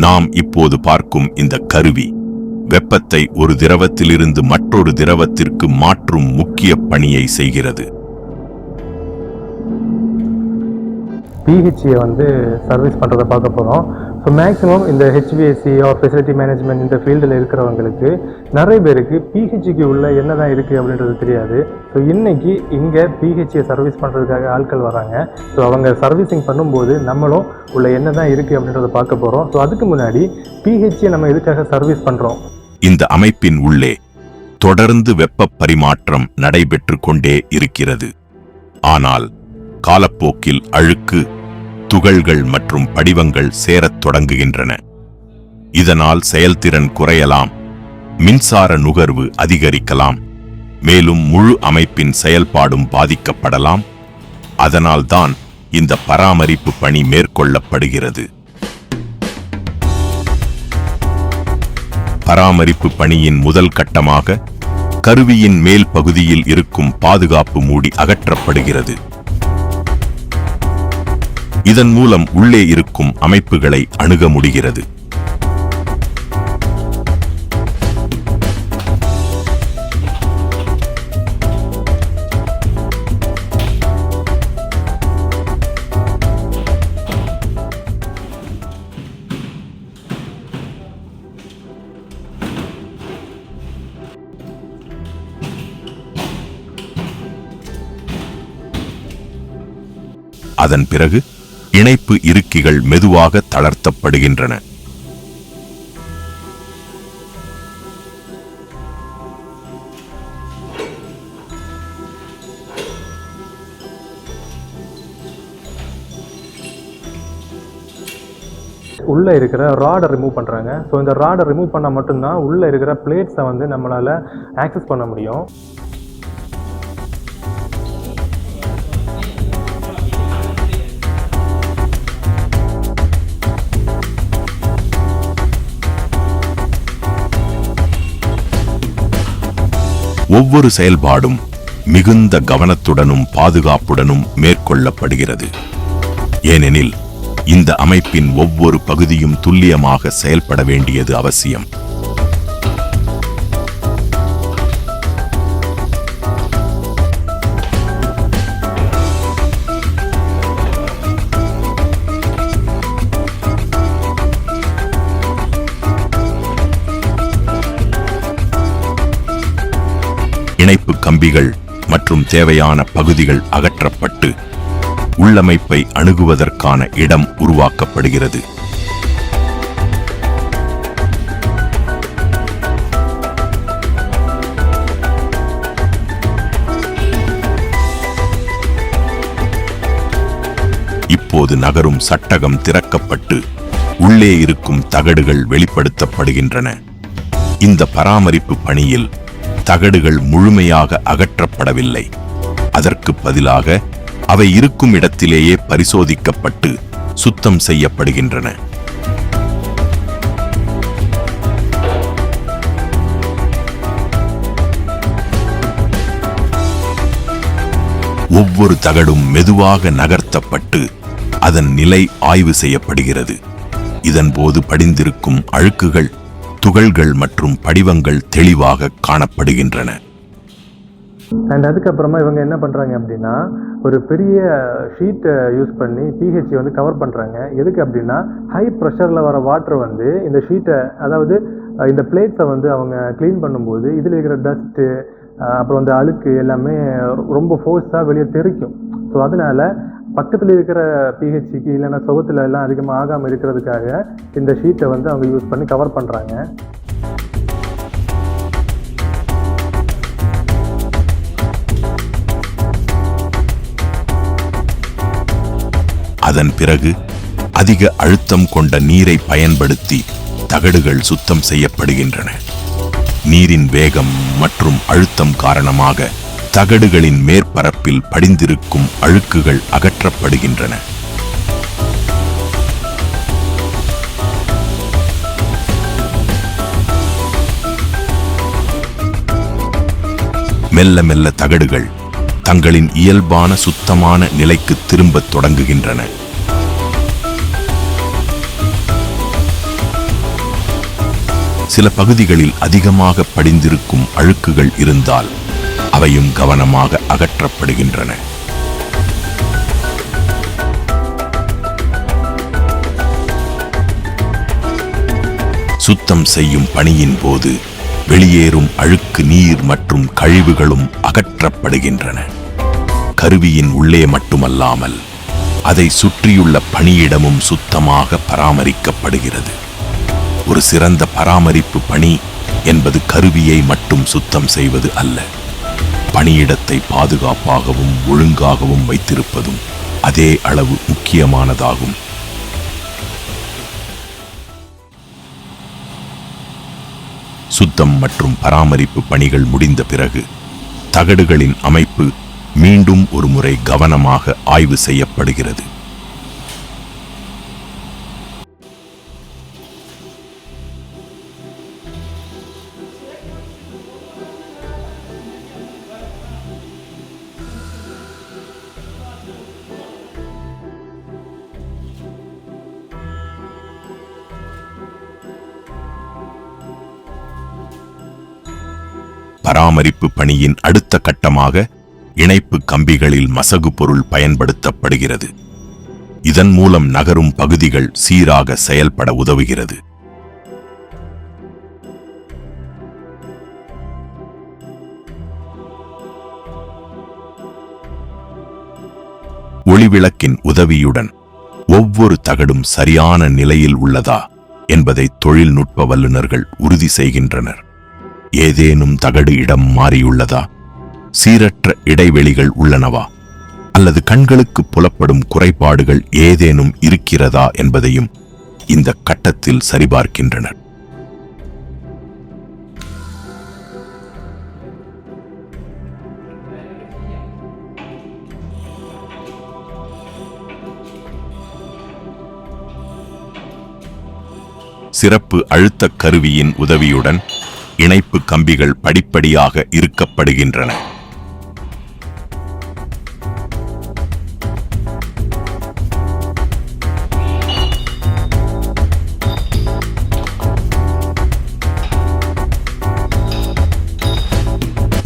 நாம் இப்போது பார்க்கும் இந்த கருவி வெப்பத்தை ஒரு திரவத்திலிருந்து மற்றொரு திரவத்திற்கு மாற்றும் முக்கிய பணியை செய்கிறது. பிஹெச்ஏ சர்வீஸ் பண்ணுறதை பார்க்க போகிறோம். ஸோ மேக்ஸிமம் இந்த ஹெச்விஎஸ்சி ஆர் ஃபெசிலிட்டி மேனேஜ்மெண்ட் இந்த ஃபீல்டில் இருக்கிறவங்களுக்கு நிறைய பேருக்கு பிஹெச்சிக்கு உள்ள என்ன தான் இருக்குது அப்படின்றது தெரியாது. ஸோ இன்றைக்கி இங்கே பிஹெச்ஏ சர்வீஸ் பண்ணுறதுக்காக ஆட்கள் வராங்க. ஸோ அவங்க சர்வீசிங் பண்ணும்போது நம்மளும் உள்ள என்ன தான் இருக்குது அப்படின்றத பார்க்க போகிறோம். ஸோ அதுக்கு முன்னாடி பிஹெச்ஏ நம்ம எதுக்காக சர்வீஸ் பண்ணுறோம்? இந்த அமைப்பின் உள்ளே தொடர்ந்து வெப்ப பரிமாற்றம் நடைபெற்று கொண்டே இருக்கிறது. ஆனால் காலப்போக்கில் அழுக்கு, துகள்கள் மற்றும் படிவங்கள் சேரத் தொடங்குகின்றன. இதனால் செயல்திறன் குறையலாம், மின்சார நுகர்வு அதிகரிக்கலாம், மேலும் முழு அமைப்பின் செயல்பாடும் பாதிக்கப்படலாம். அதனால்தான் இந்த பராமரிப்பு பணி மேற்கொள்ளப்படுகிறது. பராமரிப்பு பணியின் முதல் கட்டமாக கருவியின் மேல் பகுதியில் இருக்கும் பாதுகாப்பு மூடி அகற்றப்படுகிறது. இதன் மூலம் உள்ளே இருக்கும் அமைப்புகளை அணுக முடிகிறது. அதன் பிறகு இணைப்பு இருக்கிகள் மெதுவாக தளர்த்தப்படுகின்றன. உள்ளே இருக்கிற ராடை ரிமூவ் பண்ணுறாங்க. ஸோ இந்த ராடை ரிமூவ் பண்ணால் மட்டும்தான் உள்ளே இருக்கிற பிளேட்ஸை நம்மளால் ஆக்சஸ் பண்ண முடியும். ஒவ்வொரு செயல்பாடும் மிகுந்த கவனத்துடனும் பாதுகாப்புடனும் மேற்கொள்ளப்படுகிறது. ஏனெனில் இந்த அமைப்பின் ஒவ்வொரு பகுதியும் துல்லியமாக செயல்பட வேண்டியது அவசியம். இணைப்பு கம்பிகள் மற்றும் தேவையான பகுதிகள் அகற்றப்பட்டு உள்ளமைப்பை அணுகுவதற்கான இடம் உருவாக்கப்படுகிறது. இப்போது நகரும் சட்டகம் திறக்கப்பட்டு உள்ளே இருக்கும் தகடுகள் வெளிப்படுத்தப்படுகின்றன. இந்த பராமரிப்பு பணியில் தகடுகள் முழுமையாக அகற்றப்படவில்லை. அதற்கு பதிலாக அவை இருக்கும் இடத்திலேயே பரிசோதிக்கப்பட்டு சுத்தம் செய்யப்படுகின்றன. ஒவ்வொரு தகடும் மெதுவாக நகர்த்தப்பட்டு அதன் நிலை ஆய்வு செய்யப்படுகிறது. இதன்போது படிந்திருக்கும் அழுக்குகள், துகள்கள் மற்றும் படிவங்கள் தெளிவாக காணப்படுகின்றன. அண்ட் அதுக்கப்புறமா இவங்க என்ன பண்ணுறாங்க அப்படின்னா ஒரு பெரிய ஷீட்டை யூஸ் பண்ணி பிஹெச்சி கவர் பண்ணுறாங்க. எதுக்கு அப்படின்னா ஹை ப்ரெஷரில் வர வாட்டர் இந்த ஷீட்டை, அதாவது இந்த பிளேட்ஸை அவங்க க்ளீன் பண்ணும்போது இதில் இருக்கிற டஸ்ட்டு அப்புறம் அழுக்கு எல்லாமே ரொம்ப ஃபோர்ஸாக வெளியே தெரிக்கும். ஸோ அதனால் பக்கத்தில் இருக்கிற பிஹெச்சிக்கு இல்லைன்னா சுகத்தில் எல்லாம் அதிகமாக ஆகாமல் இருக்கிறதுக்காக இந்த ஷீட்டை அவங்க யூஸ் பண்ணி கவர் பண்ணுறாங்க. அதன் பிறகு அதிக அழுத்தம் கொண்ட நீரை பயன்படுத்தி தகடுகள் சுத்தம் செய்யப்படுகின்றன. நீரின் வேகம் மற்றும் அழுத்தம் காரணமாக தகடுகளின் மேற்பரப்பில் படிந்திருக்கும் அழுக்குகள் அகற்றப்படுகின்றன. மெல்ல மெல்ல தகடுகள் தங்களின் இயல்பான சுத்தமான நிலைக்கு திரும்பத் தொடங்குகின்றன. சில பகுதிகளில் அதிகமாக படிந்திருக்கும் அழுக்குகள் இருந்தால் அவையும் கவனமாக அகற்றப்படுகின்றன. சுத்தம் செய்யும் பணியின் போது வெளியேறும் அழுக்கு நீர் மற்றும் கழிவுகளும் அகற்றப்படுகின்றன. கருவியின் உள்ளே மட்டுமல்லாமல் அதை சுற்றியுள்ள பணியிடமும் சுத்தமாக பராமரிக்கப்படுகிறது. ஒரு சிறந்த பராமரிப்பு பணி என்பது கருவியை மட்டும் சுத்தம் செய்வது அல்ல, பணியிடத்தை பாதுகாப்பாகவும் ஒழுங்காகவும் வைத்திருப்பதும் அதே அளவு முக்கியமானதாகும். சுத்தம் மற்றும் பராமரிப்பு பணிகள் முடிந்த பிறகு தகடுகளின் அமைப்பு மீண்டும் ஒரு முறை கவனமாக ஆய்வு செய்யப்படுகிறது. பராமரிப்பு பணியின் அடுத்த கட்டமாக இணைப்பு கம்பிகளில் மசகு பொருள் பயன்படுத்தப்படுகிறது. இதன் மூலம் நகரும் பகுதிகள் சீராக செயல்பட உதவுகிறது. ஒளிவிளக்கின் உதவியுடன் ஒவ்வொரு தகடும் சரியான நிலையில் உள்ளதா என்பதை தொழில்நுட்ப வல்லுநர்கள் உறுதி செய்கின்றனர். ஏதேனும் தகடு இடம் மாறியுள்ளதா, சீரற்ற இடைவெளிகள் உள்ளனவா, அல்லது கண்களுக்கு புலப்படும் குறைபாடுகள் ஏதேனும் இருக்கிறதா என்பதையும் இந்த கட்டத்தில் சரிபார்க்கின்றனர். சிறப்பு அழுத்த கருவியின் உதவியுடன் இணைப்பு கம்பிகள் படிப்படியாக இறுக்கப்படுகின்றன.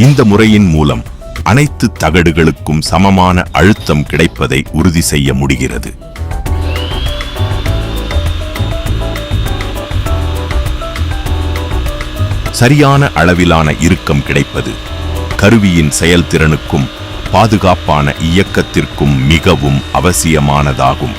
இந்த முறையின் மூலம் அனைத்து தகடுகளுக்கும் சமமான அழுத்தம் கிடைப்பதை உறுதி செய்ய முடிகிறது. சரியான அளவிலான இறுக்கம் கிடைப்பது கருவியின் செயல்திறனுக்கும் பாதுகாப்பான இயக்கத்திற்கும் மிகவும் அவசியமானதாகும்.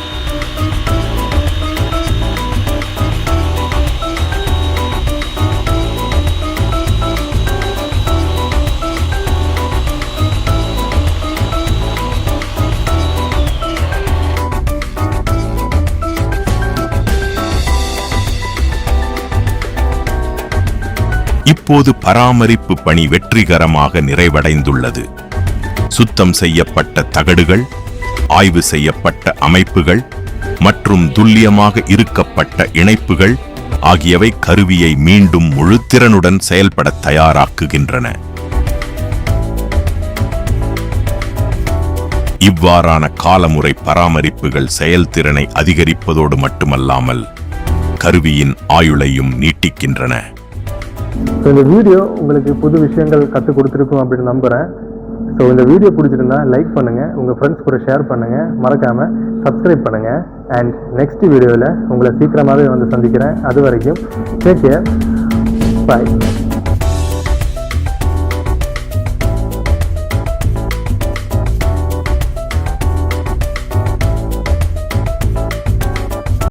இப்போது பராமரிப்பு பணி வெற்றிகரமாக நிறைவடைந்துள்ளது. சுத்தம் செய்யப்பட்ட தகடுகள், ஆய்வு செய்யப்பட்ட அமைப்புகள் மற்றும் துல்லியமாக இறுக்கப்பட்ட இணைப்புகள் ஆகியவை கருவியை மீண்டும் முழு திறனுடன் செயல்பட தயாராக்குகின்றன. இவ்வாறான காலமுறை பராமரிப்புகள் செயல்திறனை அதிகரிப்பதோடு மட்டுமல்லாமல் கருவியின் ஆயுளையும் நீட்டிக்கின்றன. இந்த வீடியோ உங்களுக்கு புது விஷயங்கள் கற்றுக் கொடுத்துருக்கும் அப்படின்னு நம்புகிறேன். ஸோ இந்த வீடியோ பிடிச்சிருந்தா லைக் பண்ணுங்கள், உங்கள் ஃப்ரெண்ட்ஸ் கூட ஷேர் பண்ணுங்கள், மறக்காமல் சப்ஸ்கிரைப் பண்ணுங்கள். அண்ட் நெக்ஸ்ட் வீடியோவில் உங்களை சீக்கிரமாகவே வந்து சந்திக்கிறேன். அது வரைக்கும் டேக் கேர், பாய்.